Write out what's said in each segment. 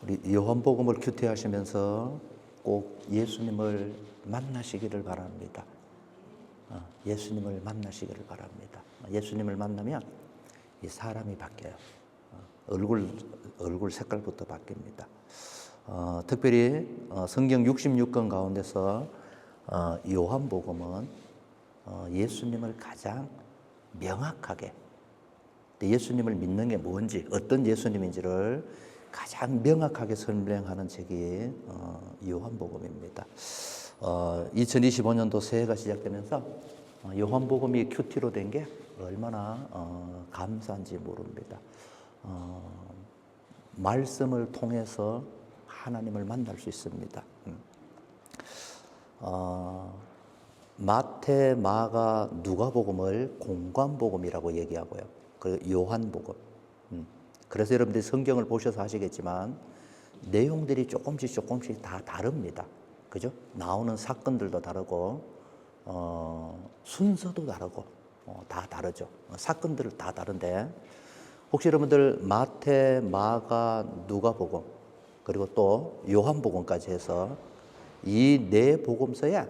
우리 요한복음을 큐티하시면서 꼭 예수님을 만나시기를 바랍니다. 예수님을 만나시기를 바랍니다. 예수님을 만나면 이 사람이 바뀌어요. 얼굴 색깔부터 바뀝니다. 특별히 성경 66권 가운데서 요한복음은 예수님을 가장 명확하게, 예수님을 믿는 게 뭔지, 어떤 예수님인지를 가장 명확하게 설명하는 책이 요한복음입니다. 2025년도 새해가 시작되면서 요한복음이 큐티로 된 게 얼마나 감사한지 모릅니다. 말씀을 통해서 하나님을 만날 수 있습니다. 마태, 마가, 누가복음을 공관복음이라고 얘기하고요. 그리고 요한복음. 그래서 여러분들이 성경을 보셔서 아시겠지만 내용들이 조금씩 다 다릅니다. 그죠? 나오는 사건들도 다르고 순서도 다르고 다 다르죠. 사건들은 다 다른데 혹시 여러분들 마태, 마가, 누가복음 그리고 또 요한복음까지 해서 이 네 복음서에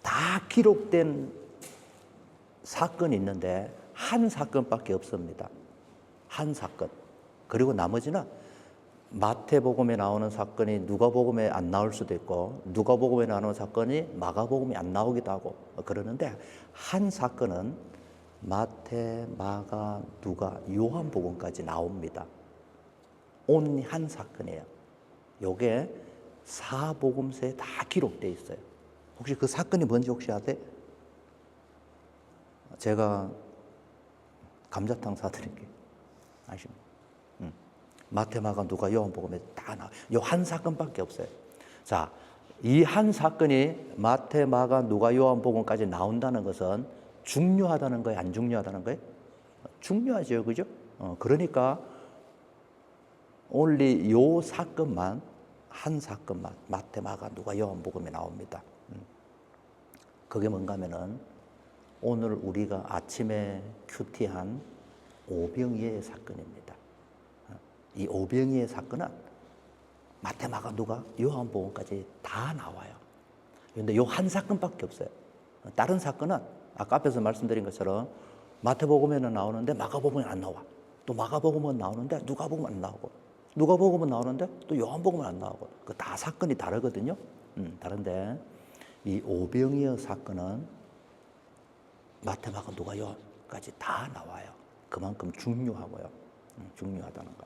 다 기록된 사건이 있는데 한 사건밖에 없습니다. 한 사건. 그리고 나머지는 마태복음에 나오는 사건이 누가복음에 안 나올 수도 있고 누가복음에 나오는 사건이 마가복음에 안 나오기도 하고 그러는데 한 사건은 마태, 마가, 누가, 요한복음까지 나옵니다. 온리 한 사건이에요. 요게 사복음서에 다 기록되어 있어요. 혹시 그 사건이 뭔지 혹시 아세요? 제가 감자탕 사드릴게요. 아시죠? 마태, 마가, 누가, 요한복음에 다 나와요. 요 한 사건밖에 없어요. 자, 이 한 사건이 마태, 마가, 누가, 요한복음까지 나온다는 것은 중요하다는 거예요? 안 중요하다는 거예요? 중요하죠. 그죠? 그러니까 only 요 사건만, 한 사건만 마태, 마가, 누가, 요한복음에 나옵니다. 그게 뭔가 하면은 오늘 우리가 아침에 큐티한 오병이의 사건입니다. 이 오병이의 사건은 마태, 마가, 누가, 요한복음까지 다 나와요. 그런데 요 한 사건밖에 없어요. 다른 사건은 아까 앞에서 말씀드린 것처럼 마태복음에는 나오는데 마가복음은 안 나와. 또 마가복음은 나오는데 누가복음은 안 나오고 누가복음은 나오는데 또 요한복음은 안 나오고 그 다 사건이 다르거든요. 다른데 이 오병이어 사건은 마태, 마가, 누가, 요한까지 다 나와요. 그만큼 중요하고요. 중요하다는 거예요.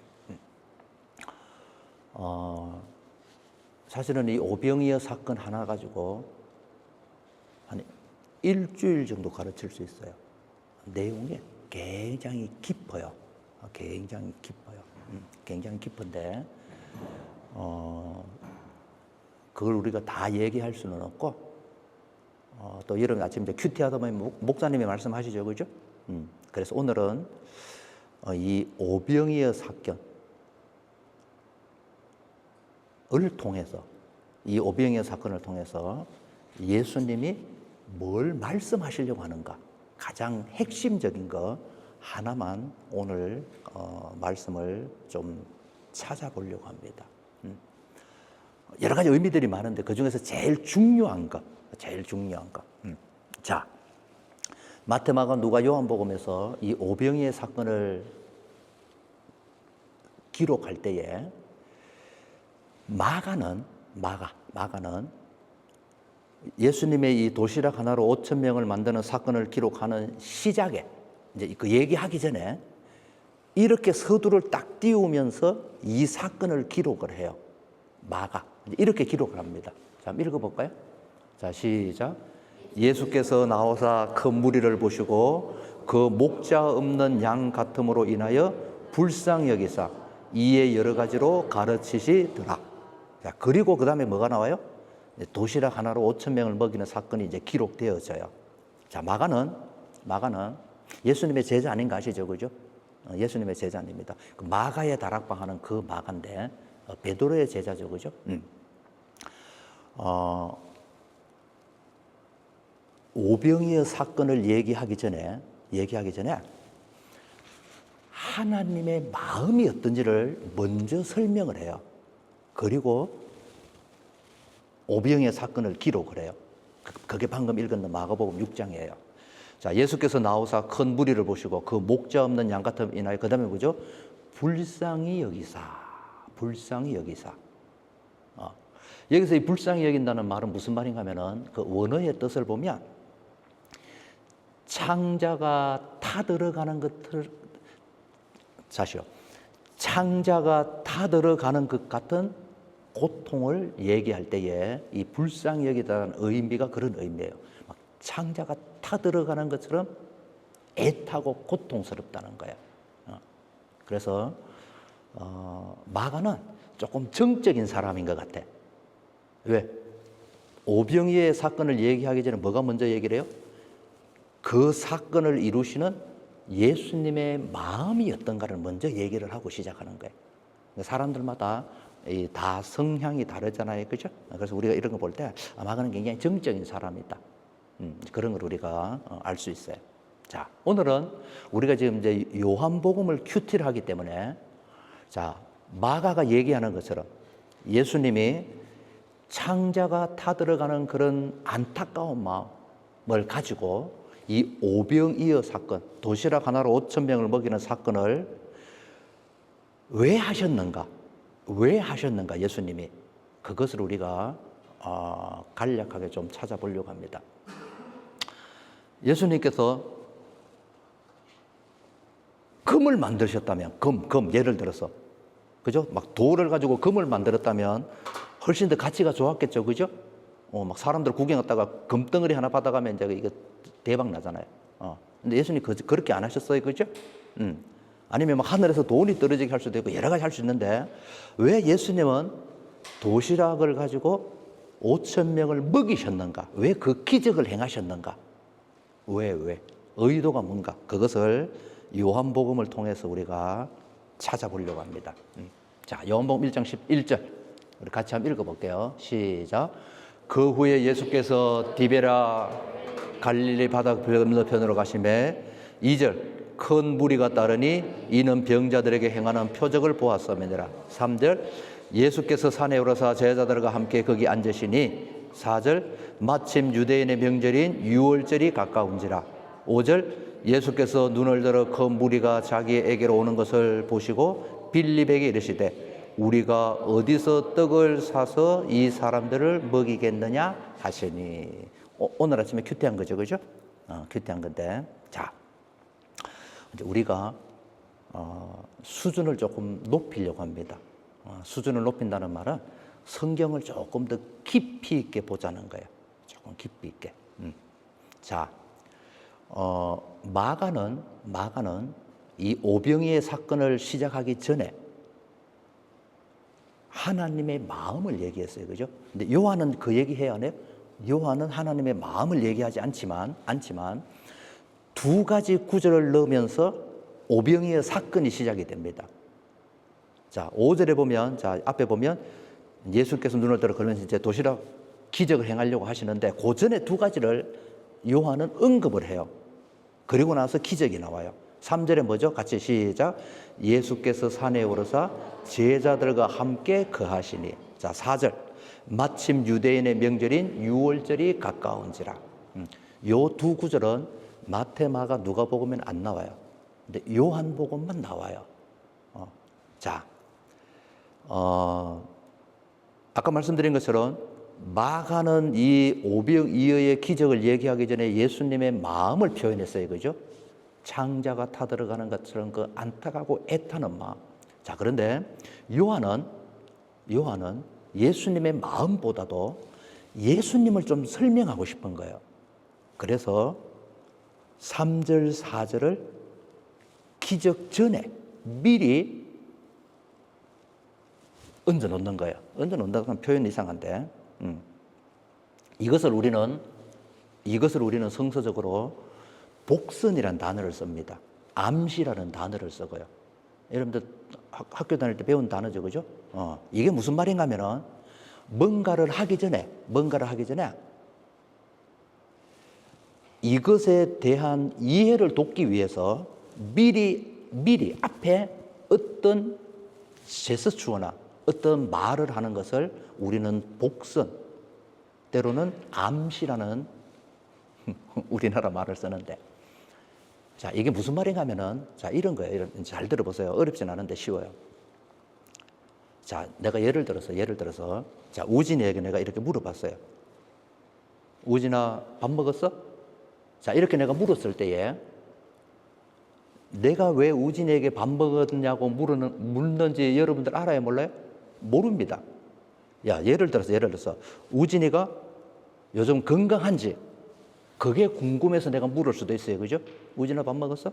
사실은 이 오병이어 사건 하나 가지고 한 일주일 정도 가르칠 수 있어요. 내용이 굉장히 깊어요. 굉장히 깊어요. 굉장히 깊은데 그걸 우리가 다 얘기할 수는 없고 또 여러분 아침 이제 큐티하다 보면 목사님이 말씀하시죠, 그죠? 그래서 오늘은 이 오병이어 사건을 통해서 이 오병이어 사건을 통해서 예수님이 뭘 말씀하시려고 하는가 가장 핵심적인 거 하나만 오늘 말씀을 좀 찾아보려고 합니다. 여러 가지 의미들이 많은데 그 중에서 제일 중요한 거. 자, 마태, 마가, 누가, 요한복음에서 이 오병이의 사건을 기록할 때에 마가는 예수님의 이 도시락 하나로 5천 명을 만드는 사건을 기록하는 시작에 이제 그 얘기하기 전에 이렇게 서두를 딱 띄우면서 이 사건을 기록을 해요. 마가 이렇게 기록을 합니다. 자, 한번 읽어볼까요? 자, 시작. 예수께서 나오사 큰 무리를 보시고 그 목자 없는 양 같음으로 인하여 불쌍히 여기사 이에 여러 가지로 가르치시더라. 자, 그리고 그 다음에 뭐가 나와요? 도시락 하나로 5천 명을 먹이는 사건이 이제 기록되어져요. 자, 마가는 예수님의 제자 아닌가 아시죠? 그죠? 예수님의 제자 아닙니다. 그 마가의 다락방 하는 그 마가인데 베드로의 제자죠. 그죠? 오병이어 사건을 얘기하기 전에 하나님의 마음이 어떤지를 먼저 설명을 해요. 그리고 오병이의 사건을 기록을 해요. 그게 방금 읽은 마가복음 6장이에요. 자, 예수께서 나오사 큰 무리를 보시고 그 목자 없는 양 같음 인하여, 그 다음에 뭐죠? 불쌍히 여기사. 여기서 이 불쌍히 여긴다는 말은 무슨 말인가 하면은 그 원어의 뜻을 보면 창자가 타들어가는 것을, 자시오. 창자가 타들어가는 것 같은 고통을 얘기할 때에 이 불쌍히 여기다는 의미가 그런 의미예요. 막 창자가 타들어가는 것처럼 애타고 고통스럽다는 거예요. 그래서 마가는 조금 정적인 사람인 것 같아. 왜? 오병이의 사건을 얘기하기 전에 뭐가 먼저 얘기를 해요? 그 사건을 이루시는 예수님의 마음이 어떤가를 먼저 얘기를 하고 시작하는 거예요. 사람들마다 다 성향이 다르잖아요. 그죠? 그래서 우리가 이런 거 볼 때 마가는 굉장히 정적인 사람이다. 그런 걸 우리가 알 수 있어요. 자, 오늘은 우리가 지금 이제 요한복음을 큐티를 하기 때문에, 자, 마가가 얘기하는 것처럼 예수님이 창자가 타들어가는 그런 안타까운 마음을 가지고 이 오병이어 사건, 도시락 하나로 5,000명을 먹이는 사건을 왜 하셨는가? 예수님이. 그것을 우리가 간략하게 좀 찾아보려고 합니다. 예수님께서 금을 만드셨다면, 예를 들어서, 그죠? 막 돌을 가지고 금을 만들었다면 훨씬 더 가치가 좋았겠죠, 그죠? 막 사람들 구경 왔다가 금덩어리 하나 받아가면 이제 이거 대박 나잖아요. 근데 예수님 그렇게 안 하셨어요, 그죠? 아니면 막 하늘에서 돈이 떨어지게 할 수도 있고 여러 가지 할 수 있는데, 왜 예수님은 도시락을 가지고 5,000명을 먹이셨는가? 왜 그 기적을 행하셨는가? 왜? 의도가 뭔가? 그것을 요한복음을 통해서 우리가 찾아보려고 합니다. 자, 요한복음 1장 11절 우리 같이 한번 읽어볼게요. 시작. 그 후에 예수께서 디베라 갈릴리 바다 건너편으로 가시매 2절 큰 무리가 따르니 이는 병자들에게 행하는 표적을 보았음이니라. 3절 예수께서 산에 오르사 제자들과 함께 거기 앉으시니 4절 마침 유대인의 명절인 유월절이 가까운지라. 5절 예수께서 눈을 들어 큰 무리가 자기에게로 오는 것을 보시고 빌립에게 이르시되 우리가 어디서 떡을 사서 이 사람들을 먹이겠느냐 하시니. 오늘 아침에 큐티한 거죠, 그죠? 큐티한 건데, 자, 이제 우리가 수준을 조금 높이려고 합니다. 수준을 높인다는 말은 성경을 조금 더 깊이 있게 보자는 거예요. 조금 깊이 있게. 자, 마가는 이 오병이의 사건을 시작하기 전에 하나님의 마음을 얘기했어요, 그죠? 근데 요한은 그 얘기 해야 하네요. 요한은 하나님의 마음을 얘기하지 않지만 두 가지 구절을 넣으면서 오병이의 사건이 시작이 됩니다. 자, 5절에 보면, 자, 앞에 보면 예수께서 눈을 들어 걸으면서 이제 도시락 기적을 행하려고 하시는데 그 전에 두 가지를 요한은 언급을 해요. 그리고 나서 기적이 나와요. 3절에 뭐죠? 같이 시작. 예수께서 산에 오르사 제자들과 함께 거하시니. 자, 4절. 마침 유대인의 명절인 유월절이 가까운지라. 요 두 구절은 마태, 마가, 누가복음에는 안 나와요. 근데 요한복음만 나와요. 자, 아까 말씀드린 것처럼 마가는 이 오병이어의 기적을 얘기하기 전에 예수님의 마음을 표현했어요, 그죠? 창자가 타들어가는 것처럼 그 안타깝고 애타는 마음. 자, 그런데 요한은 예수님의 마음보다도 예수님을 좀 설명하고 싶은 거예요. 그래서 3절, 4절을 기적 전에 미리 얹어 놓는 거예요. 얹어 놓는다고 하면 표현이 이상한데, 이것을 우리는 성서적으로 복선이라는 단어를 씁니다. 암시라는 단어를 쓰고요. 여러분들 학교 다닐 때 배운 단어죠, 그죠? 이게 무슨 말인가 하면은 뭔가를 하기 전에 이것에 대한 이해를 돕기 위해서 미리 미리 앞에 어떤 제스처나 어떤 말을 하는 것을 우리는 복선, 때로는 암시라는 우리나라 말을 쓰는데, 자, 이게 무슨 말인가 하면은, 자, 이런 거예요. 잘 들어보세요. 어렵진 않은데 쉬워요. 자, 내가 예를 들어서, 자, 우진이에게 내가 이렇게 물어봤어요. 우진아, 밥 먹었어? 자, 이렇게 내가 물었을 때에, 내가 왜 우진이에게 밥 먹었냐고 묻는지 여러분들 알아요, 몰라요? 모릅니다. 야, 예를 들어서, 우진이가 요즘 건강한지, 그게 궁금해서 내가 물을 수도 있어요. 그죠? 우진아, 밥 먹었어?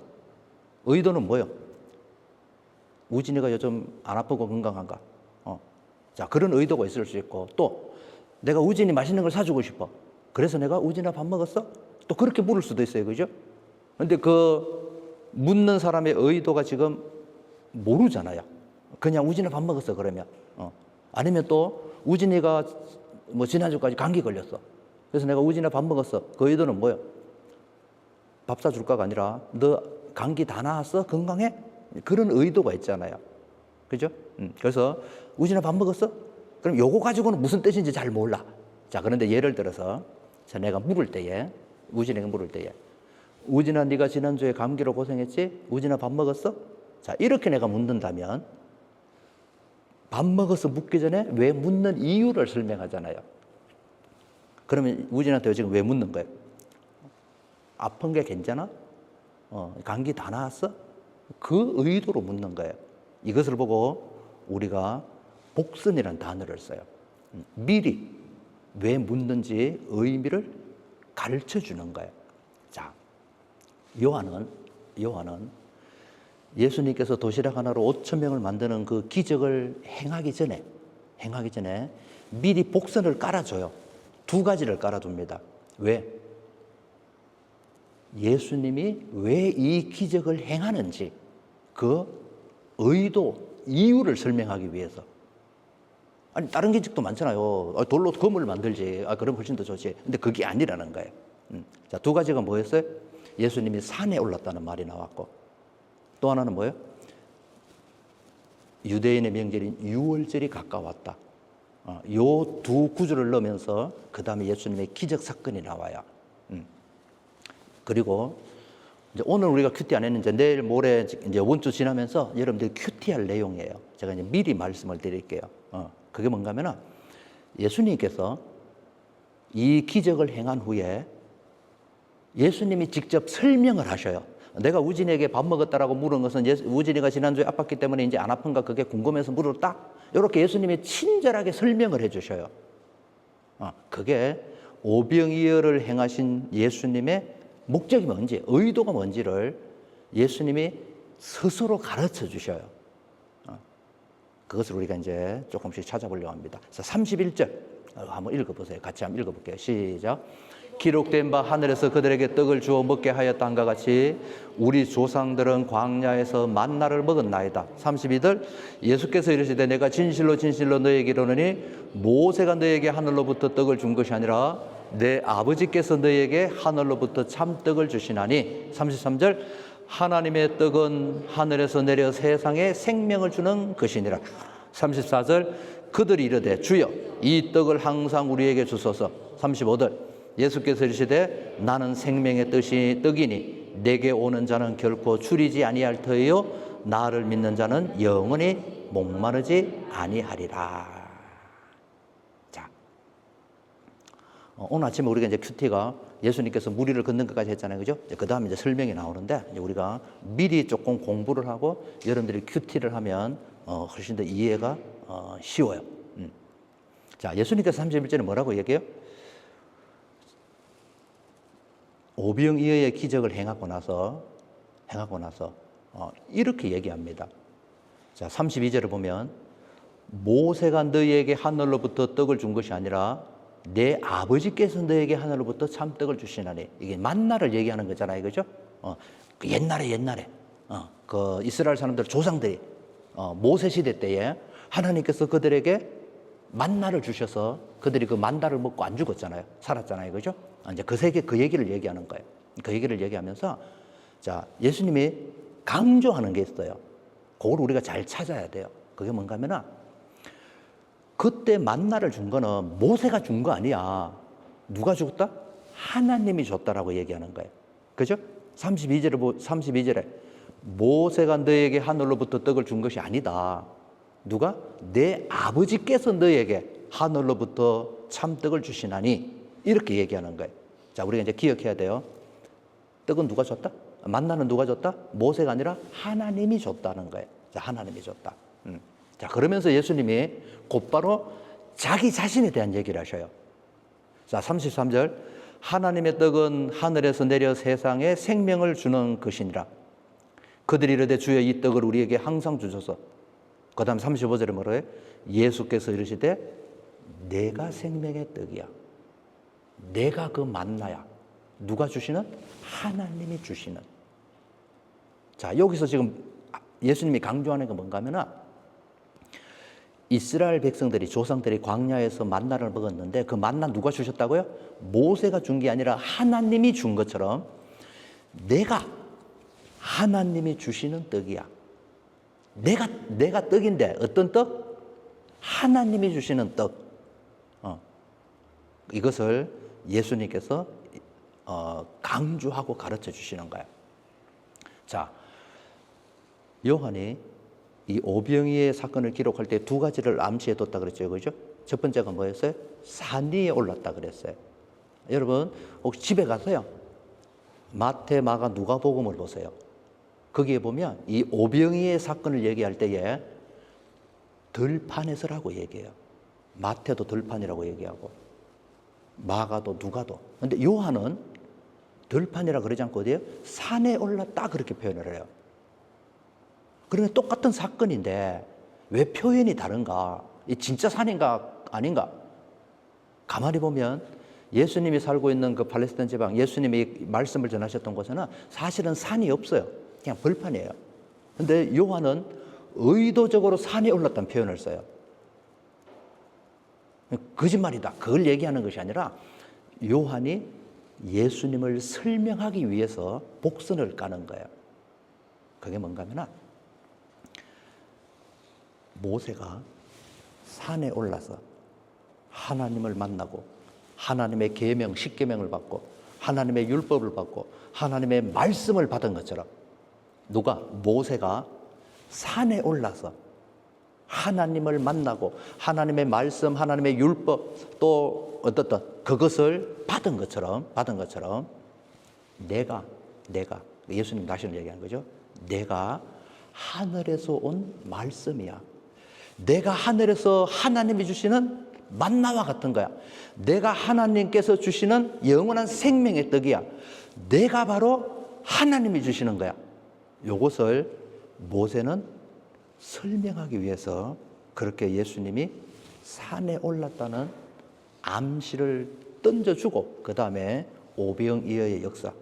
의도는 뭐예요? 우진이가 요즘 안 아프고 건강한가? 자, 그런 의도가 있을 수 있고, 또 내가 우진이 맛있는 걸 사주고 싶어. 그래서 내가 우진아, 밥 먹었어? 또 그렇게 물을 수도 있어요. 그죠? 근데 그 묻는 사람의 의도가 지금 모르잖아요. 그냥 우진아, 밥 먹었어. 그러면. 아니면 또 우진이가 뭐 지난주까지 감기 걸렸어. 그래서 내가 우진아, 밥 먹었어. 그 의도는 뭐예요? 밥 사줄까가 아니라 너 감기 다 나았어? 건강해? 그런 의도가 있잖아요. 그죠? 그래서 우진아, 밥 먹었어? 그럼 요거 가지고는 무슨 뜻인지 잘 몰라. 자, 그런데 예를 들어서 자, 내가 물을 때에, 우진이가 물을 때에, 우진아, 네가 지난주에 감기로 고생했지? 우진아, 밥 먹었어? 자, 이렇게 내가 묻는다면 밥 먹어서 묻기 전에 왜 묻는 이유를 설명하잖아요. 그러면 우진한테 지금 왜 묻는 거예요? 아픈 게 괜찮아? 감기 다 나았어? 그 의도로 묻는 거예요. 이것을 보고 우리가 복선이라는 단어를 써요. 미리 왜 묻는지 의미를 가르쳐 주는 거예요. 자, 요한은 예수님께서 도시락 하나로 5천 명을 만드는 그 기적을 행하기 전에 미리 복선을 깔아줘요. 두 가지를 깔아줍니다. 왜? 예수님이 왜 이 기적을 행하는지 그 의도, 이유를 설명하기 위해서. 아니, 다른 기적도 많잖아요. 돌로 검을 만들지. 그럼 훨씬 더 좋지. 근데 그게 아니라는 거예요. 자, 두 가지가 뭐였어요? 예수님이 산에 올랐다는 말이 나왔고, 또 하나는 뭐예요? 유대인의 명절인 유월절이 가까웠다. 요 두 구절을 넣으면서 그 다음에 예수님의 기적 사건이 나와요. 그리고 이제 오늘 우리가 큐티 안 했는데 내일 모레 이제 원주 지나면서 여러분들이 큐티할 내용이에요. 제가 이제 미리 말씀을 드릴게요. 그게 뭔가 하면은 예수님께서 이 기적을 행한 후에 예수님이 직접 설명을 하셔요. 내가 우진이에게 밥 먹었다라고 물은 것은 우진이가 지난주에 아팠기 때문에 이제 안 아픈가 그게 궁금해서 물었다. 이렇게 예수님이 친절하게 설명을 해 주셔요. 그게 오병이어를 행하신 예수님의 목적이 뭔지, 의도가 뭔지를 예수님이 스스로 가르쳐 주셔요. 그것을 우리가 이제 조금씩 찾아보려고 합니다. 31절 한번 읽어보세요. 같이 한번 읽어볼게요. 시작. 기록된 바 하늘에서 그들에게 떡을 주어 먹게 하였다함과 같이 우리 조상들은 광야에서 만나를 먹었나이다. 32절 예수께서 이르시되 내가 진실로 진실로 너에게 이르노니 모세가 너에게 하늘로부터 떡을 준 것이 아니라 내 아버지께서 너에게 하늘로부터 참떡을 주시나니. 33절 하나님의 떡은 하늘에서 내려 세상에 생명을 주는 것이니라. 34절 그들이 이르되 주여 이 떡을 항상 우리에게 주소서. 35절 예수께서 이르시되 나는 생명의 떡이니 내게 오는 자는 결코 줄이지 아니할 터이요 나를 믿는 자는 영원히 목마르지 아니하리라. 자, 오늘 아침에 우리가 이제 큐티가 예수님께서 물 위를 걷는 것까지 했잖아요, 그죠? 그 다음에 이제 설명이 나오는데 이제 우리가 미리 조금 공부를 하고 여러분들이 큐티를 하면 훨씬 더 이해가 쉬워요. 자, 예수님께서 31절에 뭐라고 얘기해요? 오병이어의 기적을 행하고 나서 이렇게 얘기합니다. 자, 32절을 보면 모세가 너희에게 하늘로부터 떡을 준 것이 아니라 내 아버지께서 너희에게 하늘로부터 참떡을 주시나니. 이게 만나를 얘기하는 거잖아요, 그죠? 그 옛날에 그 이스라엘 사람들 조상들이 모세 시대 때에 하나님께서 그들에게 만나를 주셔서 그들이 그 만나를 먹고 안 죽었잖아요. 살았잖아요. 그죠? 이제 그 얘기를 얘기하는 거예요. 그 얘기를 얘기하면서 자, 예수님이 강조하는 게 있어요. 그걸 우리가 잘 찾아야 돼요. 그게 뭔가 하면은 그때 만나를 준 거는 모세가 준 거 아니야. 누가 줬다? 하나님이 줬다라고 얘기하는 거예요. 그죠? 32절에 모세가 너에게 하늘로부터 떡을 준 것이 아니다. 누가? 내 아버지께서 너에게 하늘로부터 참떡을 주시나니 이렇게 얘기하는 거예요. 자, 우리가 이제 기억해야 돼요. 떡은 누가 줬다? 만나는 누가 줬다? 모세가 아니라 하나님이 줬다는 거예요. 자, 하나님이 줬다. 자, 그러면서 예수님이 곧바로 자기 자신에 대한 얘기를 하셔요. 자, 33절. 하나님의 떡은 하늘에서 내려 세상에 생명을 주는 것이니라. 그들이 이르되 주여 이 떡을 우리에게 항상 주소서. 그 다음 35절에 뭐라고 해요? 예수께서 이르시되 내가 생명의 떡이야. 내가 그 만나야. 누가 주시는? 하나님이 주시는. 자, 여기서 지금 예수님이 강조하는 게 뭔가 하면은 이스라엘 백성들이, 조상들이 광야에서 만나를 먹었는데 그 만나 누가 주셨다고요? 모세가 준 게 아니라 하나님이 준 것처럼 내가 하나님이 주시는 떡이야. 내가 떡인데 어떤 떡? 하나님이 주시는 떡. 이것을 예수님께서 강조하고 가르쳐 주시는 거예요. 자, 요한이 이 오병이의 사건을 기록할 때 두 가지를 암시해 뒀다 그랬죠. 그죠? 첫 번째가 뭐였어요? 산 위에 올랐다 그랬어요. 여러분, 혹시 집에 가서요. 마태, 마가, 누가복음을 보세요. 거기에 보면 이 오병이의 사건을 얘기할 때에 들판에서라고 얘기해요. 마태도 들판이라고 얘기하고 마가도 누가도. 근데 요한은 들판이라 그러지 않고 어디에요? 산에 올랐다 그렇게 표현을 해요. 그러면 똑같은 사건인데 왜 표현이 다른가? 이 진짜 산인가 아닌가? 가만히 보면 예수님이 살고 있는 그 팔레스타인 지방, 예수님이 말씀을 전하셨던 곳에는 사실은 산이 없어요. 그냥 벌판이에요. 근데 요한은 의도적으로 산에 올랐다는 표현을 써요. 거짓말이다. 그걸 얘기하는 것이 아니라 요한이 예수님을 설명하기 위해서 복선을 까는 거예요. 그게 뭔가 하면 모세가 산에 올라서 하나님을 만나고 하나님의 계명, 십계명을 받고 하나님의 율법을 받고 하나님의 말씀을 받은 것처럼 누가? 모세가 산에 올라서 하나님을 만나고 하나님의 말씀, 하나님의 율법 또 어떻든 그것을 받은 것처럼 내가 예수님 다시 얘기하는 거죠. 내가 하늘에서 온 말씀이야. 내가 하늘에서 하나님이 주시는 만나와 같은 거야. 내가 하나님께서 주시는 영원한 생명의 떡이야. 내가 바로 하나님이 주시는 거야. 이것을 모세는 설명하기 위해서 그렇게 예수님이 산에 올랐다는 암시를 던져주고 그 다음에 오병이어의 역사를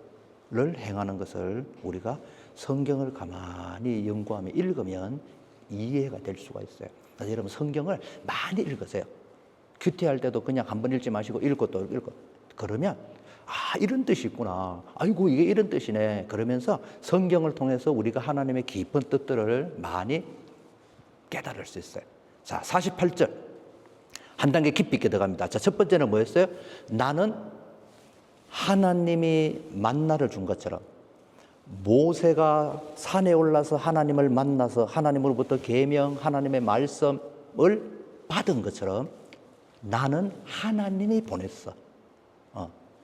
행하는 것을 우리가 성경을 가만히 연구하며 읽으면 이해가 될 수가 있어요. 그래서 여러분 성경을 많이 읽으세요. 큐티할 때도 그냥 한번 읽지 마시고 읽고 또 읽고 그러면 이런 뜻이 있구나. 아이고 이게 이런 뜻이네. 그러면서 성경을 통해서 우리가 하나님의 깊은 뜻들을 많이 깨달을 수 있어요. 자, 48절 한 단계 깊이 있게 들어갑니다. 자, 첫 번째는 뭐였어요? 나는 하나님이 만나를 준 것처럼 모세가 산에 올라서 하나님을 만나서 하나님으로부터 계명, 하나님의 말씀을 받은 것처럼 나는 하나님이 보냈어.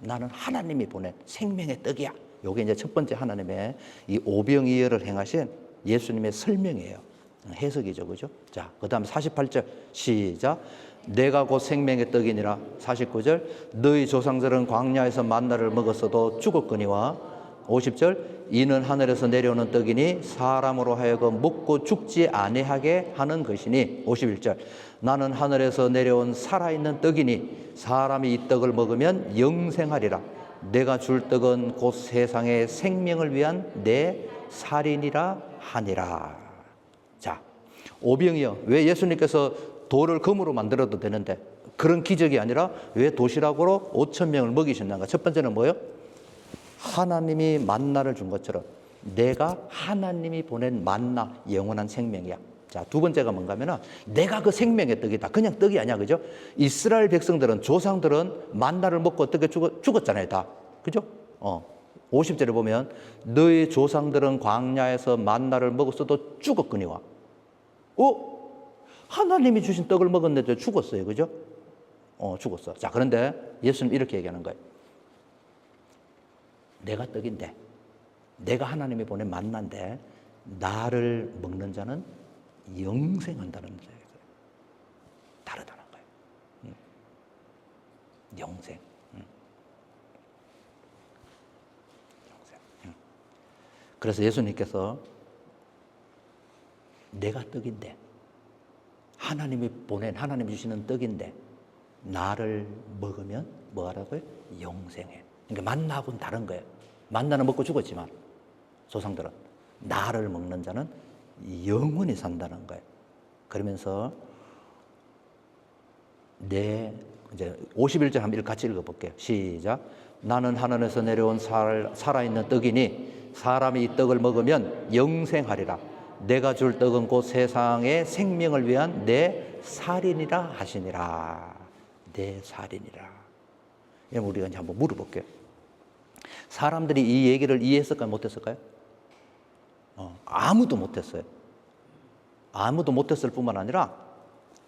나는 하나님이 보낸 생명의 떡이야. 이게 이제 첫 번째 하나님의 이 오병이어를 행하신 예수님의 설명이에요. 해석이죠, 그죠? 자, 그 다음 48절 시작. 내가 곧 생명의 떡이니라. 49절 너희 조상들은 광야에서 만나를 먹었어도 죽었거니와 50절 이는 하늘에서 내려오는 떡이니 사람으로 하여금 먹고 죽지 아니하게 하는 것이니 51절 나는 하늘에서 내려온 살아있는 떡이니 사람이 이 떡을 먹으면 영생하리라. 내가 줄 떡은 곧 세상의 생명을 위한 내 살이니라 하니라. 자, 오병이어. 왜 예수님께서 돌을 금으로 만들어도 되는데 그런 기적이 아니라 왜 도시락으로 5,000명을 먹이셨는가? 첫 번째는 뭐예요? 하나님이 만나를 준 것처럼 내가 하나님이 보낸 만나, 영원한 생명이야. 자, 두 번째가 뭔가 하면은 내가 그 생명의 떡이다. 그냥 떡이 아니야. 그죠? 이스라엘 백성들은, 조상들은 만나를 먹고 어떻게 죽었잖아요. 다. 그죠? 50절에 보면 너희 조상들은 광야에서 만나를 먹었어도 죽었거니와. 하나님이 주신 떡을 먹었는데 죽었어요. 그죠? 죽었어. 자, 그런데 예수님 이렇게 얘기하는 거예요. 내가 떡인데, 내가 하나님이 보낸 만나인데 나를 먹는 자는 영생한다는 거예요. 다르다는 거예요. 영생. 영생. 그래서 예수님께서 내가 떡인데, 하나님이 보낸, 하나님이 주시는 떡인데 나를 먹으면 뭐 하라고요? 영생해. 그러니까 만나하고는 다른 거예요. 만나는 먹고 죽었지만 조상들은 나를 먹는 자는 영원히 산다는 거예요. 그러면서 이제 51절 한번 같이 읽어볼게요. 시작. 나는 하늘에서 내려온 살아있는 떡이니 사람이 이 떡을 먹으면 영생하리라. 내가 줄 떡은 곧 세상의 생명을 위한 내 살이니라 하시니라. 내 살이니라. 그럼 우리가 이제 한번 물어볼게요. 사람들이 이 얘기를 이해했을까요? 못했을까요? 아무도 못했어요. 아무도 못했을 뿐만 아니라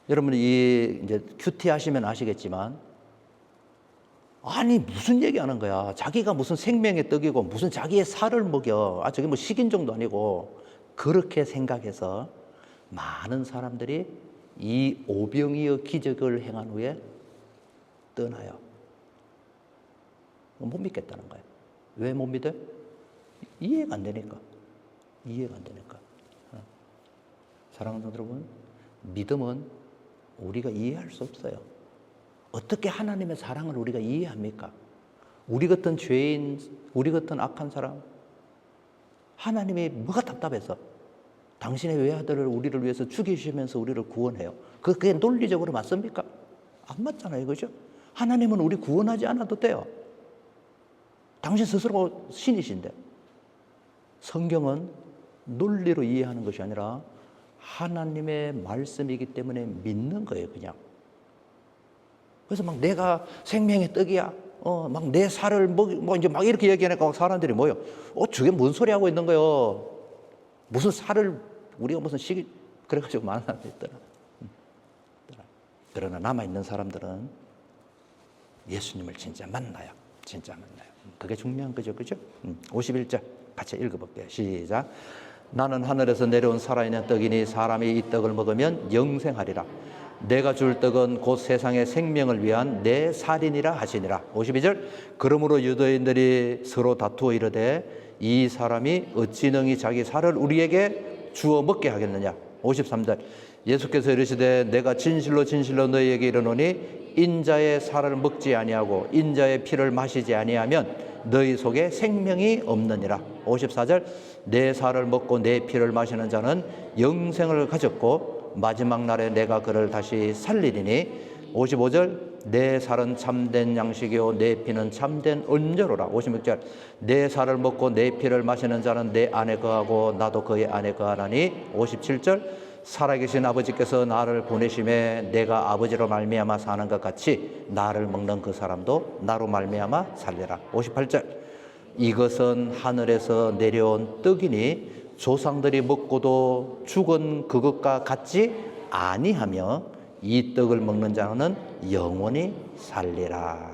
여러분이 이제 큐티 하시면 아시겠지만, 아니 무슨 얘기하는 거야? 자기가 무슨 생명의 떡이고 무슨 자기의 살을 먹여? 저게 뭐 식인종도 아니고. 그렇게 생각해서 많은 사람들이 이 오병이어 기적을 행한 후에 떠나요. 못 믿겠다는 거예요. 왜 못 믿어요? 이해가 안 되니까. 이해가 안 되니까. 사랑하는 여러분, 믿음은 우리가 이해할 수 없어요. 어떻게 하나님의 사랑을 우리가 이해합니까? 우리 같은 죄인, 우리 같은 악한 사람, 하나님이 뭐가 답답해서 당신의 외아들을 우리를 위해서 죽이시면서 우리를 구원해요. 그게 논리적으로 맞습니까? 안 맞잖아요. 그죠? 하나님은 우리 구원하지 않아도 돼요. 당신 스스로 신이신데. 성경은 논리로 이해하는 것이 아니라 하나님의 말씀이기 때문에 믿는 거예요. 그냥. 그래서 막 내가 생명의 떡이야. 막 내 살을 뭐 이제 막 이렇게 얘기하니까 사람들이 뭐요? 저게 뭔 소리 하고 있는 거요? 무슨 살을 우리가 무슨 식이 그래가지고 많은 사람들이 있더라. 그러나 남아 있는 사람들은 예수님을 진짜 만나요. 진짜 만나요. 그게 중요한 거죠, 그죠? 51절 같이 읽어볼게요. 시작. 나는 하늘에서 내려온 살아있는 떡이니 사람이 이 떡을 먹으면 영생하리라. 내가 줄 떡은 곧 세상의 생명을 위한 내 살이니라 하시니라. 52절. 그러므로 유대인들이 서로 다투어 이르되 이 사람이 어찌 능히 자기 살을 우리에게 주어 먹게 하겠느냐. 53절. 예수께서 이르시되 내가 진실로 진실로 너희에게 이르노니 인자의 살을 먹지 아니하고 인자의 피를 마시지 아니하면 너희 속에 생명이 없느니라. 54절. 내 살을 먹고 내 피를 마시는 자는 영생을 가졌고 마지막 날에 내가 그를 다시 살리리니. 55절. 내 살은 참된 양식이요 내 피는 참된 은저로라. 56절. 내 살을 먹고 내 피를 마시는 자는 내 안에 거하고 나도 그의 안에 거하나니. 57절. 살아계신 아버지께서 나를 보내심에 내가 아버지로 말미암아 사는 것 같이 나를 먹는 그 사람도 나로 말미암아 살리라. 58절. 이것은 하늘에서 내려온 떡이니 조상들이 먹고도 죽은 그것과 같지 아니하며 이 떡을 먹는 자는 영원히 살리라.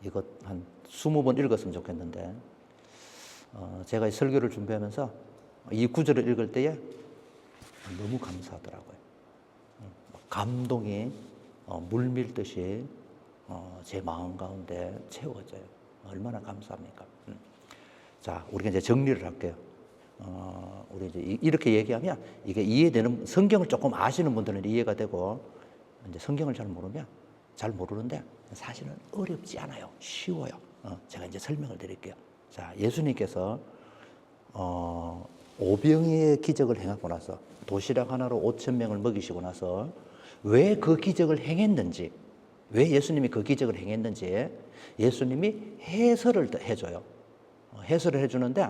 이것 한 20번 읽었으면 좋겠는데 제가 이 설교를 준비하면서 이 구절을 읽을 때에 너무 감사하더라고요. 감동이 물밀듯이 제 마음 가운데 채워져요. 얼마나 감사합니까? 자, 우리가 이제 정리를 할게요. 우리 이제 이렇게 얘기하면 이게 이해되는, 성경을 조금 아시는 분들은 이해가 되고, 이제 성경을 잘 모르면 잘 모르는데 사실은 어렵지 않아요. 쉬워요. 제가 이제 설명을 드릴게요. 자, 예수님께서 오병이의 기적을 행하고 나서 도시락 하나로 5,000명을 먹이시고 나서 왜 그 기적을 행했는지, 왜 예수님이 그 기적을 행했는지 예수님이 해설을 해줘요. 해설을 해주는데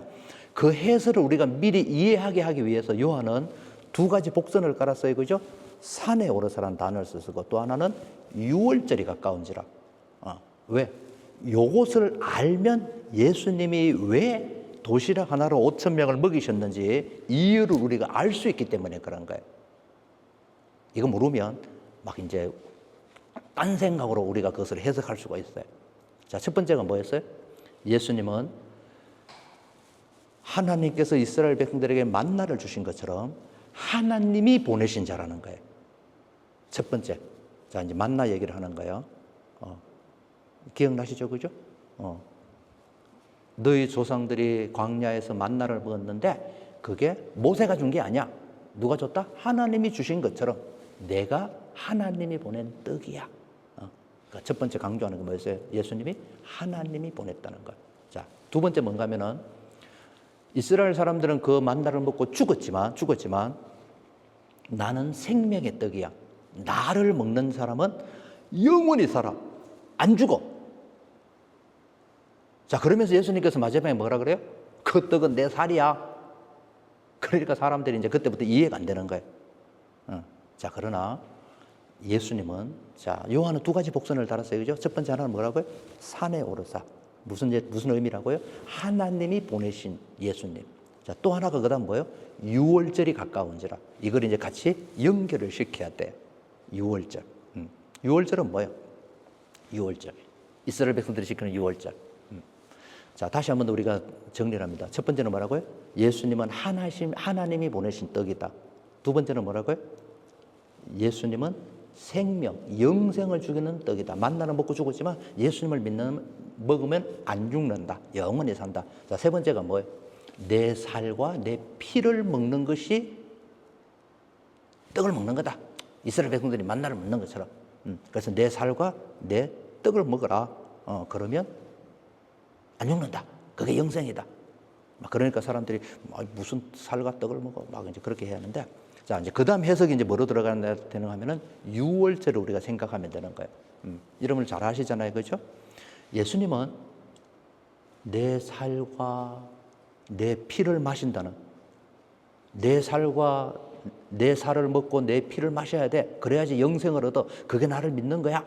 그 해설을 우리가 미리 이해하게 하기 위해서 요한은 두 가지 복선을 깔았어요. 그죠? 산에 오르사라는 단어를 쓰고 또 하나는 유월절이 가까운지라. 왜? 요것을 알면 예수님이 왜 도시락 하나로 5천 명을 먹이셨는지 이유를 우리가 알 수 있기 때문에 그런 거예요. 이거 모르면 막 이제 딴 생각으로 우리가 그것을 해석할 수가 있어요. 자, 첫 번째가 뭐였어요? 예수님은 하나님께서 이스라엘 백성들에게 만나를 주신 것처럼 하나님이 보내신 자라는 거예요. 첫 번째. 자, 이제 만나 얘기를 하는 거예요. 기억나시죠? 그죠? 너희 조상들이 광야에서 만나를 먹었는데 그게 모세가 준 게 아니야. 누가 줬다? 하나님이 주신 것처럼 내가 하나님이 보낸 떡이야. 그러니까 첫 번째 강조하는 게 뭐였어요? 예수님이 하나님이 보냈다는 거예요. 자, 두 번째 뭔가 하면은 이스라엘 사람들은 그 만나를 먹고 죽었지만 나는 생명의 떡이야. 나를 먹는 사람은 영원히 살아. 안 죽어. 자, 그러면서 예수님께서 마지막에 뭐라 그래요? 그 떡은 내 살이야. 그러니까 사람들이 이제 그때부터 이해가 안 되는 거예요. 자, 그러나 예수님은, 자, 요한은 두 가지 복선을 달았어요. 그죠? 첫 번째 하나는 뭐라고요? 산에 오르사. 무슨 의미라고요? 하나님이 보내신 예수님. 자, 또 하나가 그 다음 뭐예요? 유월절이 가까운지라. 이걸 이제 같이 연결을 시켜야 돼요. 유월절. 유월절은 뭐예요? 유월절. 이스라엘 백성들이 지키는 유월절. 자, 다시 한번 더 우리가 정리를 합니다. 첫 번째는 뭐라고요? 예수님은 하나님이 보내신 떡이다. 두 번째는 뭐라고요? 예수님은 생명, 영생을 주기는 떡이다. 만나는 먹고 죽었지만 예수님을 먹으면 안 죽는다. 영원히 산다. 자, 세 번째가 뭐예요? 내 살과 내 피를 먹는 것이 떡을 먹는 거다. 이스라엘 백성들이 만나를 먹는 것처럼. 그래서 내 살과 내 떡을 먹어라. 그러면 안 죽는다. 그게 영생이다. 그러니까 사람들이 무슨 살과 떡을 먹어? 막 이제 그렇게 해야 하는데, 자, 이제 그 다음 해석이 이제 뭐로 들어가야 되는 하면은 유월절을 우리가 생각하면 되는 거예요. 이름을 잘 아시잖아요. 그죠? 예수님은 내 살과 내 피를 마신다는, 내 살과 내 살을 먹고 내 피를 마셔야 돼. 그래야지 영생을 얻어. 그게 나를 믿는 거야.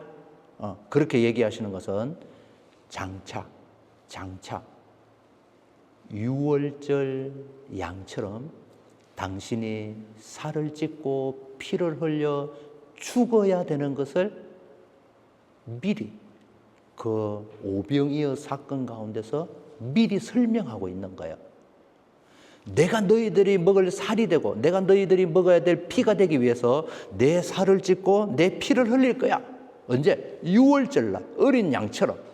그렇게 얘기하시는 것은 장차 유월절 양처럼 당신이 살을 찢고 피를 흘려 죽어야 되는 것을 미리 그 오병이어 사건 가운데서 미리 설명하고 있는 거예요. 내가 너희들이 먹을 살이 되고 내가 너희들이 먹어야 될 피가 되기 위해서 내 살을 찢고 내 피를 흘릴 거야. 언제? 유월절날 어린 양처럼.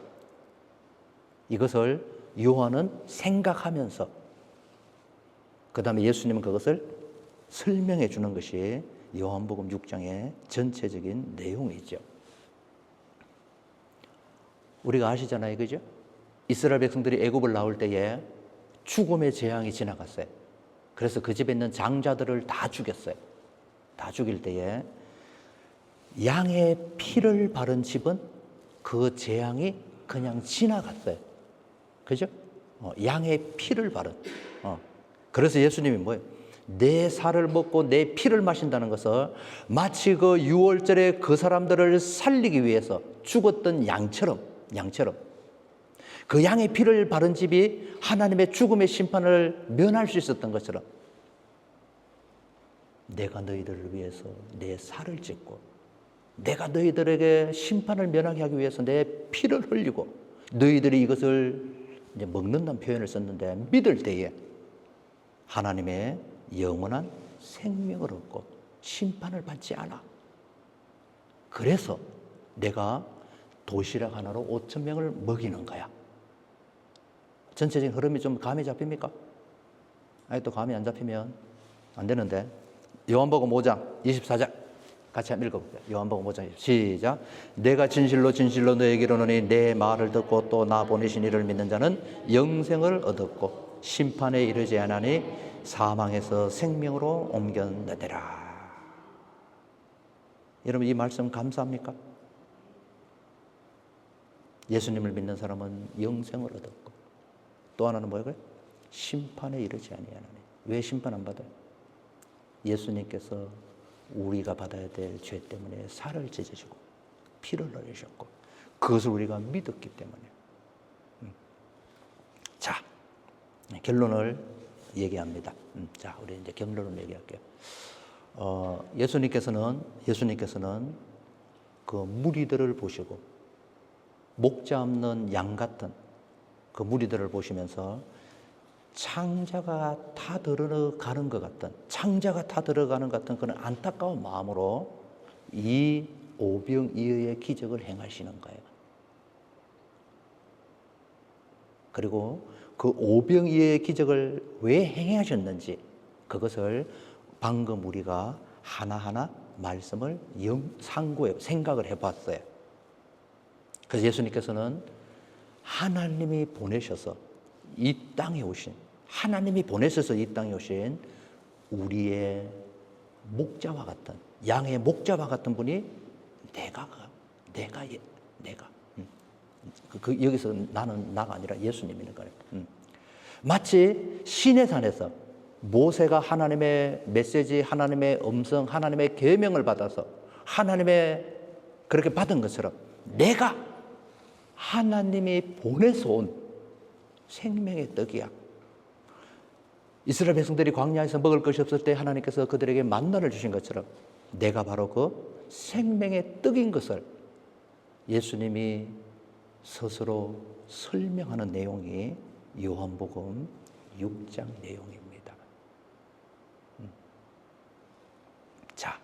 이것을 요한은 생각하면서 그 다음에 예수님은 그것을 설명해 주는 것이 요한복음 6장의 전체적인 내용이죠. 우리가 아시잖아요. 그죠? 이스라엘 백성들이 애굽을 나올 때에 죽음의 재앙이 지나갔어요. 그래서 그 집에 있는 장자들을 다 죽였어요. 다 죽일 때에 양의 피를 바른 집은 그 재앙이 그냥 지나갔어요. 그죠? 양의 피를 바른. 그래서 예수님이 뭐예요? 내 살을 먹고 내 피를 마신다는 것은 마치 그 유월절에 그 사람들을 살리기 위해서 죽었던 양처럼 그 양의 피를 바른 집이 하나님의 죽음의 심판을 면할 수 있었던 것처럼 내가 너희들을 위해서 내 살을 찢고 내가 너희들에게 심판을 면하게 하기 위해서 내 피를 흘리고 너희들이 이것을 이제 먹는다는 표현을 썼는데 믿을 때에 하나님의 영원한 생명을 얻고 심판을 받지 않아. 그래서 내가 도시락 하나로 5천 명을 먹이는 거야. 전체적인 흐름이 좀 감이 잡힙니까? 아니, 또 감이 안 잡히면 안 되는데 요한복음 5장 24절 같이 한번 읽어볼게요. 요한복음 5장 시작. 내가 진실로 너에게 이르노니 내 말을 듣고 또 나 보내신 이를 믿는 자는 영생을 얻었고 심판에 이르지 않으니 사망에서 생명으로 옮겨내더라. 여러분 이 말씀 감사합니까? 예수님을 믿는 사람은 영생을 얻었고 또 하나는 뭐예요? 심판에 이르지 아니하나니. 왜 심판 안 받아요? 예수님께서 우리가 받아야 될 죄 때문에 살을 찢으시고 피를 흘리셨고 그것을 우리가 믿었기 때문에. 자, 결론을 얘기합니다. 자, 우리 이제 결론을 얘기할게요. 예수님께서는 그 무리들을 보시고 목자 없는 양 같은 그 무리들을 보시면서 창자가 다 들어가는 것 같은 그런 안타까운 마음으로 이 오병이어의 기적을 행하시는 거예요. 그리고 그 오병이어의 기적을 왜 행하셨는지 그것을 방금 우리가 하나하나 말씀을 생각을 해봤어요. 그래서 예수님께서는 하나님이 보내셔서 이 땅에 오신 우리의 목자와 같은 양의 목자와 같은 분이 내가 여기서 나는 나가 아니라 예수님이니까 거예요. 마치 시내산에서 모세가 하나님의 메시지, 하나님의 음성, 하나님의 계명을 받아서 하나님의 그렇게 받은 것처럼 내가 하나님이 보내서 온 생명의 떡이야. 이스라엘 백성들이 광야에서 먹을 것이 없을 때 하나님께서 그들에게 만나를 주신 것처럼 내가 바로 그 생명의 떡인 것을 예수님이 스스로 설명하는 내용이 요한복음 6장 내용입니다. 자,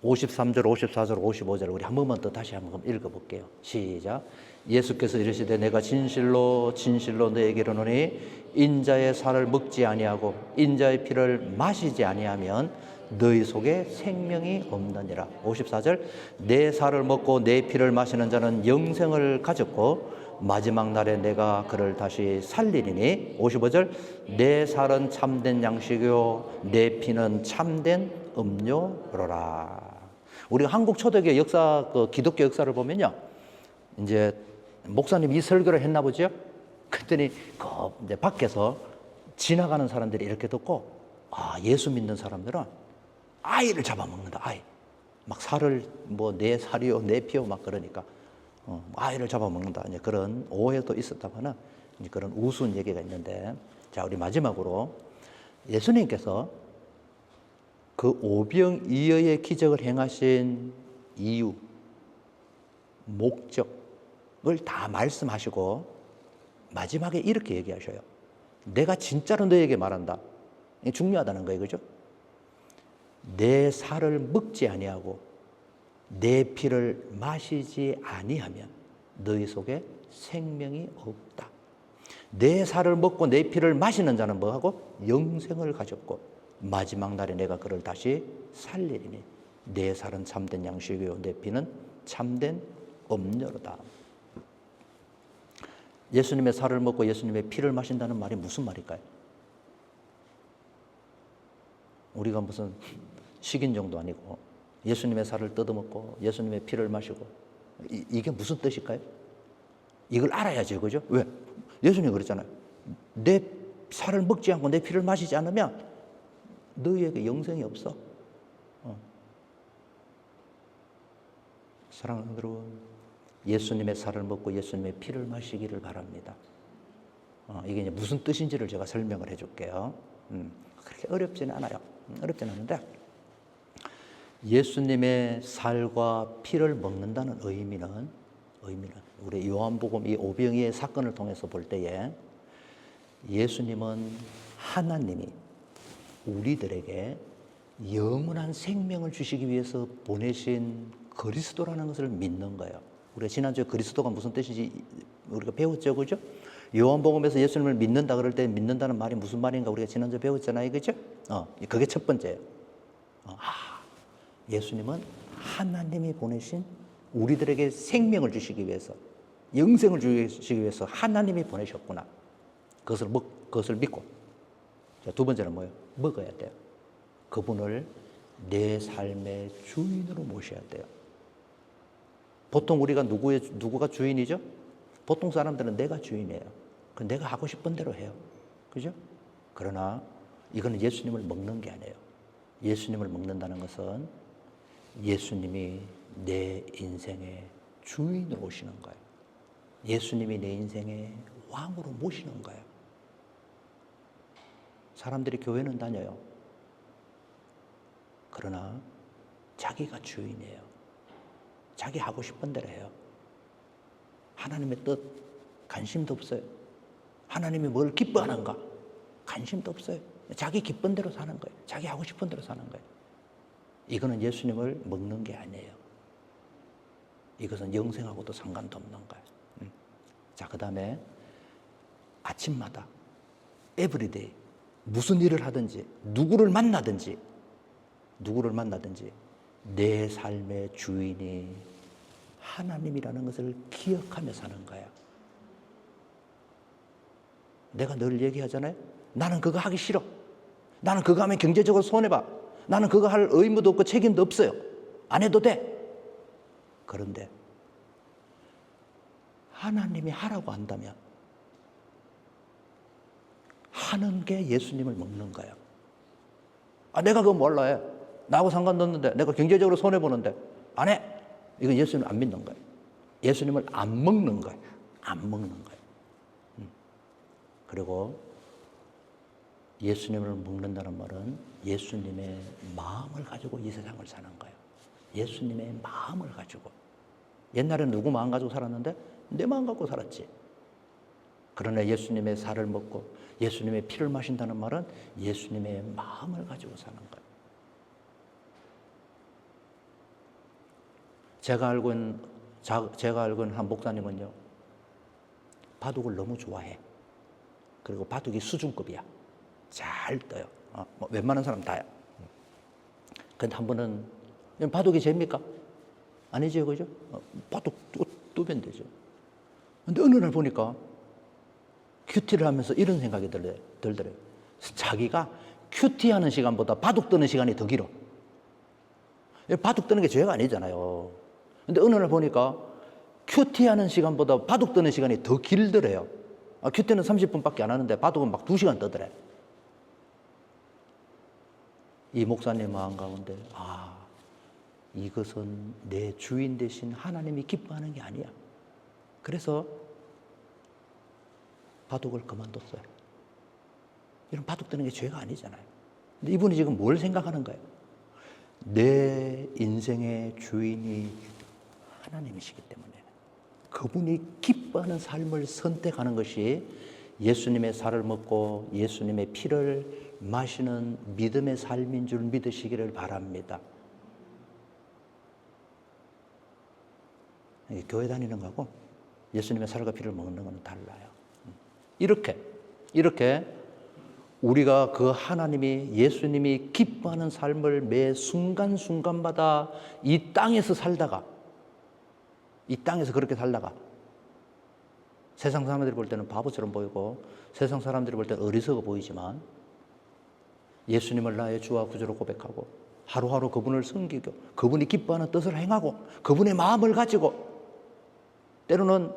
53절, 54절, 55절 우리 한 번만 더 다시 한번 읽어볼게요. 시작. 예수께서 이르시되 내가 진실로 진실로 너에게 이르노니 인자의 살을 먹지 아니하고 인자의 피를 마시지 아니하면 너희 속에 생명이 없느니라. 54절. 내 살을 먹고 내 피를 마시는 자는 영생을 가졌고 마지막 날에 내가 그를 다시 살리리니. 55절. 내 살은 참된 양식이요 내 피는 참된 음료로라. 우리가 한국 초대교회 역사, 그 기독교 역사를 보면요, 이제 목사님이 이 설교를 했나 보죠. 그랬더니 그 이제 밖에서 지나가는 사람들이 이렇게 듣고, 아, 예수 믿는 사람들은 아이를 잡아먹는다. 아이 막 살을 뭐 내 살이요 내 피요 막 그러니까 아이를 잡아먹는다. 이제 그런 오해도 있었다거나 이제 그런 우스운 얘기가 있는데, 자, 우리 마지막으로 예수님께서 그 오병이어의 기적을 행하신 이유, 목적을 다 말씀하시고 마지막에 이렇게 얘기하셔요. 내가 진짜로 너에게 말한다. 이게 중요하다는 거예요, 그죠? 내 살을 먹지 아니하고 내 피를 마시지 아니하면 너희 속에 생명이 없다. 내 살을 먹고 내 피를 마시는 자는 뭐하고? 영생을 가졌고 마지막 날에 내가 그를 다시 살리리니. 내 살은 참된 양식이요 내 피는 참된 음료로다. 예수님의 살을 먹고 예수님의 피를 마신다는 말이 무슨 말일까요? 우리가 무슨 식인종도 아니고 예수님의 살을 뜯어먹고 예수님의 피를 마시고 이게 무슨 뜻일까요? 이걸 알아야죠, 그죠? 왜? 예수님이 그랬잖아요. 내 살을 먹지 않고 내 피를 마시지 않으면 너희에게 영생이 없어. 사랑하는 여러분, 예수님의 살을 먹고 예수님의 피를 마시기를 바랍니다. 이게 이제 무슨 뜻인지를 제가 설명을 해줄게요. 그렇게 어렵지는 않아요. 어렵지는 않은데, 예수님의 살과 피를 먹는다는 의미는 우리 요한복음 이 오병이의 사건을 통해서 볼 때에 예수님은 하나님이 우리들에게 영원한 생명을 주시기 위해서 보내신 그리스도라는 것을 믿는 거예요. 우리가 지난주에 그리스도가 무슨 뜻인지 우리가 배웠죠, 그죠? 요한복음에서 예수님을 믿는다 그럴 때 믿는다는 말이 무슨 말인가 우리가 지난주에 배웠잖아요, 그죠? 그게 첫 번째예요. 예수님은 하나님이 보내신 우리들에게 생명을 주시기 위해서, 영생을 주시기 위해서 하나님이 보내셨구나. 그것을 믿고. 자, 두 번째는 뭐예요? 먹어야 돼요. 그분을 내 삶의 주인으로 모셔야 돼요. 보통 우리가 누구가 주인이죠? 보통 사람들은 내가 주인이에요. 그 내가 하고 싶은 대로 해요. 그죠? 그러나 이거는 예수님을 먹는 게 아니에요. 예수님을 먹는다는 것은 예수님이 내 인생의 주인으로 오시는 거예요. 예수님이 내 인생의 왕으로 모시는 거예요. 사람들이 교회는 다녀요. 그러나 자기가 주인이에요. 자기 하고 싶은 대로 해요. 하나님의 뜻 관심도 없어요. 하나님이 뭘 기뻐하는가 관심도 없어요. 자기 기쁜 대로 사는 거예요. 자기 하고 싶은 대로 사는 거예요. 이거는 예수님을 먹는 게 아니에요. 이것은 영생하고도 상관도 없는 거예요. 자, 그 다음에 아침마다 에브리데이 무슨 일을 하든지 누구를 만나든지 내 삶의 주인이 하나님이라는 것을 기억하며 사는 거야. 내가 늘 얘기하잖아요. 나는 그거 하기 싫어. 나는 그거 하면 경제적으로 손해봐. 나는 그거 할 의무도 없고 책임도 없어요. 안 해도 돼. 그런데 하나님이 하라고 한다면 하는 게 예수님을 먹는 거예요. 내가 그거 몰라 해. 나하고 상관도 없는데, 내가 경제적으로 손해보는데 안 해. 이건 예수님을 안 믿는 거예요. 예수님을 안 먹는 거예요. 안 먹는 거예요. 그리고 예수님을 먹는다는 말은 예수님의 마음을 가지고 이 세상을 사는 거예요. 예수님의 마음을 가지고. 옛날에는 누구 마음 가지고 살았는데 내 마음 갖고 살았지. 그러나 예수님의 살을 먹고 예수님의 피를 마신다는 말은 예수님의 마음을 가지고 사는 거예요. 제가 알고 있는 한 목사님은요, 바둑을 너무 좋아해. 그리고 바둑이 수준급이야. 잘 떠요. 웬만한 사람 다야. 근데 한 번은, 바둑이 재입니까? 아니죠, 그죠? 바둑 두면 되죠. 근데 어느 날 보니까 큐티를 하면서 이런 생각이 들더래요. 자기가 큐티하는 시간보다 바둑 뜨는 시간이 더 길어. 바둑 뜨는 게 죄가 아니잖아요. 근데 어느 날 보니까 큐티하는 시간보다 바둑 뜨는 시간이 더 길더래요. 큐티는 30분밖에 안 하는데 바둑은 막 2시간 뜨더래. 이 목사님 마음 가운데 이것은 내 주인 대신 하나님이 기뻐하는 게 아니야. 그래서 바둑을 그만뒀어요. 이런 바둑 뜨는 게 죄가 아니잖아요. 근데 이분이 지금 뭘 생각하는 거예요? 내 인생의 주인이 하나님이시기 때문에 그분이 기뻐하는 삶을 선택하는 것이 예수님의 살을 먹고 예수님의 피를 마시는 믿음의 삶인 줄 믿으시기를 바랍니다. 교회 다니는 거하고 예수님의 살과 피를 먹는 건 달라요. 이렇게 우리가 그 하나님이 예수님이 기뻐하는 삶을 매 순간순간마다 이 땅에서 그렇게 살다가 세상 사람들이 볼 때는 바보처럼 보이고 세상 사람들이 볼 때는 어리석어 보이지만 예수님을 나의 주와 구주로 고백하고 하루하루 그분을 섬기고 그분이 기뻐하는 뜻을 행하고 그분의 마음을 가지고 때로는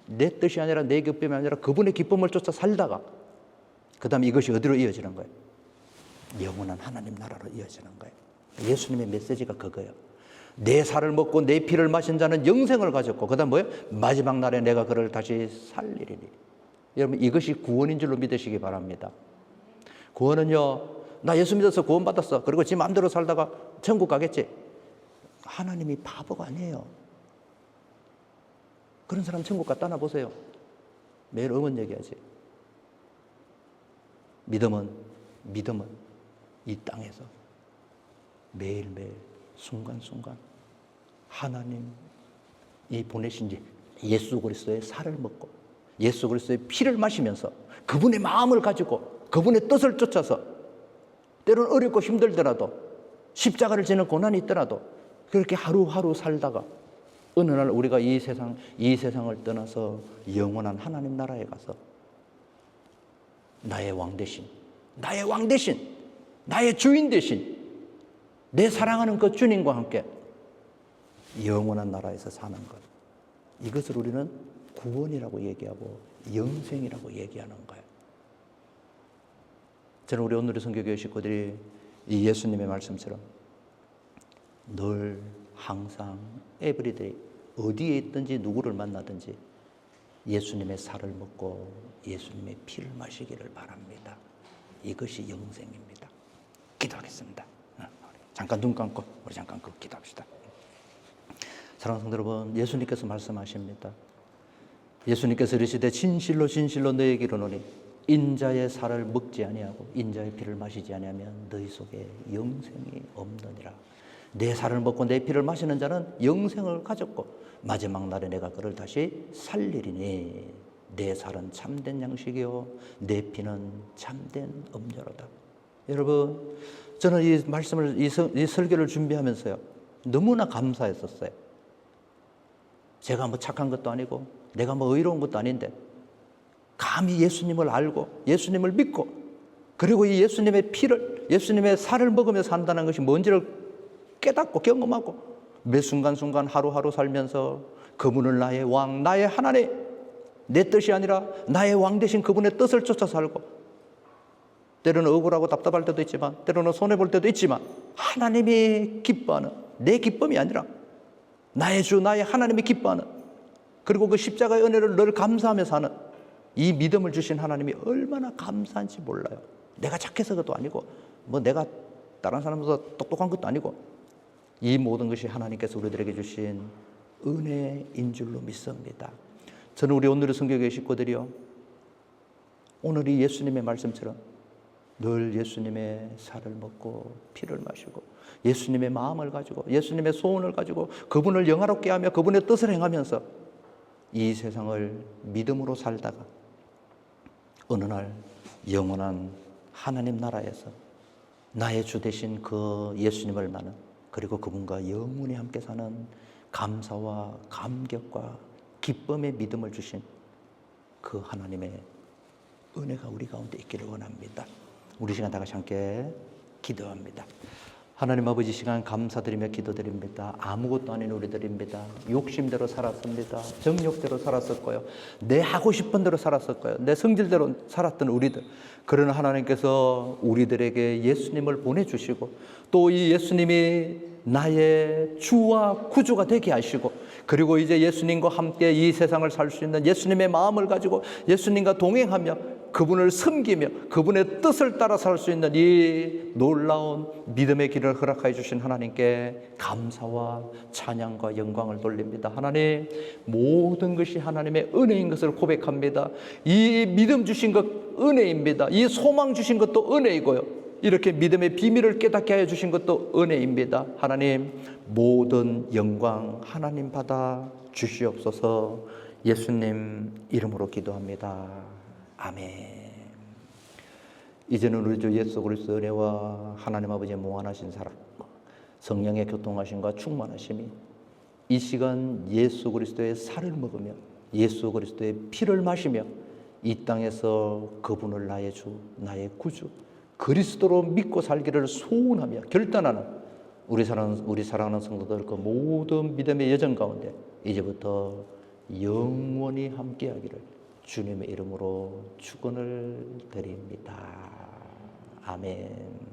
내 뜻이 아니라 내 기쁨이 아니라 그분의 기쁨을 쫓아 살다가 그 다음에 이것이 어디로 이어지는 거예요? 영원한 하나님 나라로 이어지는 거예요. 예수님의 메시지가 그거예요. 내 살을 먹고 내 피를 마신 자는 영생을 가졌고 그 다음 뭐예요? 마지막 날에 내가 그를 다시 살리리니. 여러분 이것이 구원인 줄로 믿으시기 바랍니다. 구원은요, 나 예수 믿어서 구원 받았어. 그리고 지 마음대로 살다가 천국 가겠지. 하나님이 바보가 아니에요. 그런 사람 천국 갖다 놔보세요. 매일 응원 얘기하지. 믿음은 이 땅에서 매일매일 순간순간 하나님이 보내신 예수 그리스도의 살을 먹고 예수 그리스도의 피를 마시면서 그분의 마음을 가지고 그분의 뜻을 쫓아서 때로는 어렵고 힘들더라도 십자가를 지는 고난이 있더라도 그렇게 하루하루 살다가 어느 날 우리가 이 세상을 떠나서 영원한 하나님 나라에 가서 나의 왕 대신, 나의 주인 대신 내 사랑하는 그 주님과 함께 영원한 나라에서 사는 것. 이것을 우리는 구원이라고 얘기하고 영생이라고 얘기하는 거예요. 저는 우리 오늘의 선교교회 식구들이 이 예수님의 말씀처럼 늘 항상 에브리데이 어디에 있든지 누구를 만나든지 예수님의 살을 먹고 예수님의 피를 마시기를 바랍니다. 이것이 영생입니다. 기도하겠습니다. 잠깐 눈 감고 우리 잠깐 기도합시다. 사랑하는 성도 여러분, 예수님께서 말씀하십니다. 예수님께서 이르시되 진실로 진실로 너희에게 이르노니 인자의 살을 먹지 아니하고 인자의 피를 마시지 아니하면 너희 속에 영생이 없느니라. 내 살을 먹고 내 피를 마시는 자는 영생을 가졌고 마지막 날에 내가 그를 다시 살리리니 내 살은 참된 양식이요 내 피는 참된 음료로다. 여러분, 저는 이 말씀을 이 설교를 준비하면서요 너무나 감사했었어요. 제가 뭐 착한 것도 아니고 내가 뭐 의로운 것도 아닌데 감히 예수님을 알고 예수님을 믿고 그리고 이 예수님의 피를 예수님의 살을 먹으며 산다는 것이 뭔지를 깨닫고 경험하고 매 순간순간 하루하루 살면서 그분을 나의 왕, 나의 하나님, 내 뜻이 아니라 나의 왕 대신 그분의 뜻을 쫓아 살고 때로는 억울하고 답답할 때도 있지만 때로는 손해볼 때도 있지만 하나님이 기뻐하는 내 기쁨이 아니라 나의 주, 나의 하나님이 기뻐하는 그리고 그 십자가의 은혜를 늘 감사하며 사는 이 믿음을 주신 하나님이 얼마나 감사한지 몰라요. 내가 착해서 그것도 아니고 뭐 내가 다른 사람보다 똑똑한 것도 아니고 이 모든 것이 하나님께서 우리들에게 주신 은혜인 줄로 믿습니다. 저는 우리 오늘의 선교교회 식구들이요 오늘 이 예수님의 말씀처럼 늘 예수님의 살을 먹고 피를 마시고 예수님의 마음을 가지고 예수님의 소원을 가지고 그분을 영화롭게 하며 그분의 뜻을 행하면서 이 세상을 믿음으로 살다가 어느 날 영원한 하나님 나라에서 나의 주 되신 그 예수님을 나는 그리고 그분과 영원히 함께 사는 감사와 감격과 기쁨의 믿음을 주신 그 하나님의 은혜가 우리 가운데 있기를 원합니다. 우리 시간 다 같이 함께 기도합니다. 하나님 아버지 시간 감사드리며 기도드립니다. 아무것도 아닌 우리들입니다. 욕심대로 살았습니다. 정욕대로 살았었고요. 내 하고 싶은 대로 살았었고요. 내 성질대로 살았던 우리들. 그러나 하나님께서 우리들에게 예수님을 보내주시고 또 이 예수님이 나의 주와 구주가 되게 하시고 그리고 이제 예수님과 함께 이 세상을 살 수 있는 예수님의 마음을 가지고 예수님과 동행하며 그분을 섬기며 그분의 뜻을 따라 살 수 있는 이 놀라운 믿음의 길을 허락하여 주신 하나님께 감사와 찬양과 영광을 돌립니다. 하나님, 모든 것이 하나님의 은혜인 것을 고백합니다. 이 믿음 주신 것 은혜입니다. 이 소망 주신 것도 은혜이고요. 이렇게 믿음의 비밀을 깨닫게 하여 주신 것도 은혜입니다. 하나님, 모든 영광 하나님 받아 주시옵소서. 예수님 이름으로 기도합니다. 아멘. 이제는 우리 주 예수 그리스도의 은혜와 하나님 아버지의 무한하신 사랑, 성령의 교통하심과 충만하심이 이 시간 예수 그리스도의 살을 먹으며 예수 그리스도의 피를 마시며 이 땅에서 그분을 나의 주, 나의 구주 그리스도로 믿고 살기를 소원하며 결단하는 우리 사랑하는 성도들 그 모든 믿음의 여정 가운데 이제부터 영원히 함께하기를 주님의 이름으로 축원을 드립니다. 아멘.